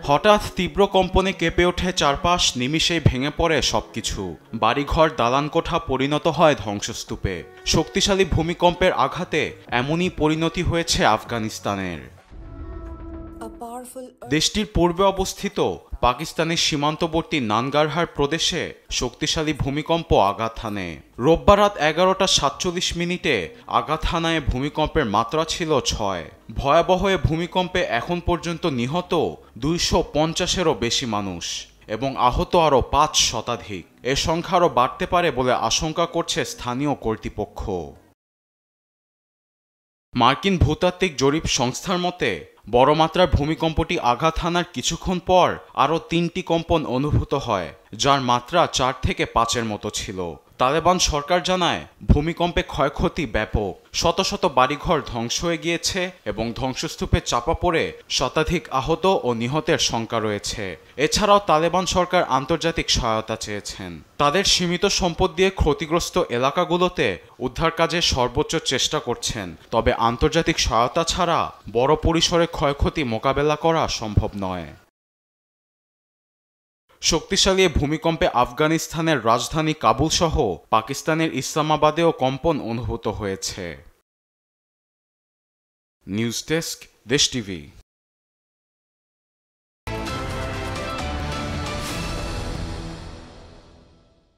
হঠাৎ তীব্র কম্পনে কেঁপে ওঠে চারপাশ, নিমিষেই ভেঙে পড়ে সবকিছু। বাড়িঘর, দালানকোঠা পরিণত হয় ধ্বংসস্তূপে। শক্তিশালী ভূমিকম্পের আঘাতে এমনই পরিণতি হয়েছে আফগানিস্তানের। দেশটির পূর্বে অবস্থিত পাকিস্তানের সীমান্তবর্তী নানগারহার প্রদেশে শক্তিশালী ভূমিকম্প আঘাত হানে। রোববার রাত 11টা 47 আঘাত হানায় ভূমিকম্পের মাত্রা ছিল 6। ভয়াবহ এ ভূমিকম্পে এখন পর্যন্ত নিহত 250-এরও বেশি মানুষ এবং আহত আরও 5 শতাধিক। এ সংখ্যা আরও বাড়তে পারে বলে আশঙ্কা করছে স্থানীয় কর্তৃপক্ষ। মার্কিন ভূতাত্ত্বিক জরিপ সংস্থার মতে, বড় মাত্রার ভূমিকম্পটি আঘাত হানার কিছুক্ষণ পর আরও 3টি কম্পন অনুভূত হয়, যার মাত্রা 4 থেকে 5-এর মতো ছিল। তালেবান সরকার জানায়, ভূমিকম্পে ক্ষয়ক্ষতি ব্যাপক। শত শত বাড়িঘর ধ্বংস হয়ে গিয়েছে এবং ধ্বংসস্তূপে চাপা পড়ে শতাধিক আহত ও নিহতের শঙ্কা রয়েছে। এছাড়াও তালেবান সরকার আন্তর্জাতিক সহায়তা চেয়েছেন। তাদের সীমিত সম্পদ দিয়ে ক্ষতিগ্রস্ত এলাকাগুলোতে উদ্ধার কাজে সর্বোচ্চ চেষ্টা করছেন, তবে আন্তর্জাতিক সহায়তা ছাড়া বড় পরিসরে ক্ষয়ক্ষতি মোকাবেলা করা সম্ভব নয়। শক্তিশালী ভূমিকম্পে আফগানিস্তানের রাজধানী কাবুল সহ পাকিস্তানের ইসলামাবাদেও কম্পন অনুভূত হয়েছে। নিউজ ডেস্ক, দেশ টিভি।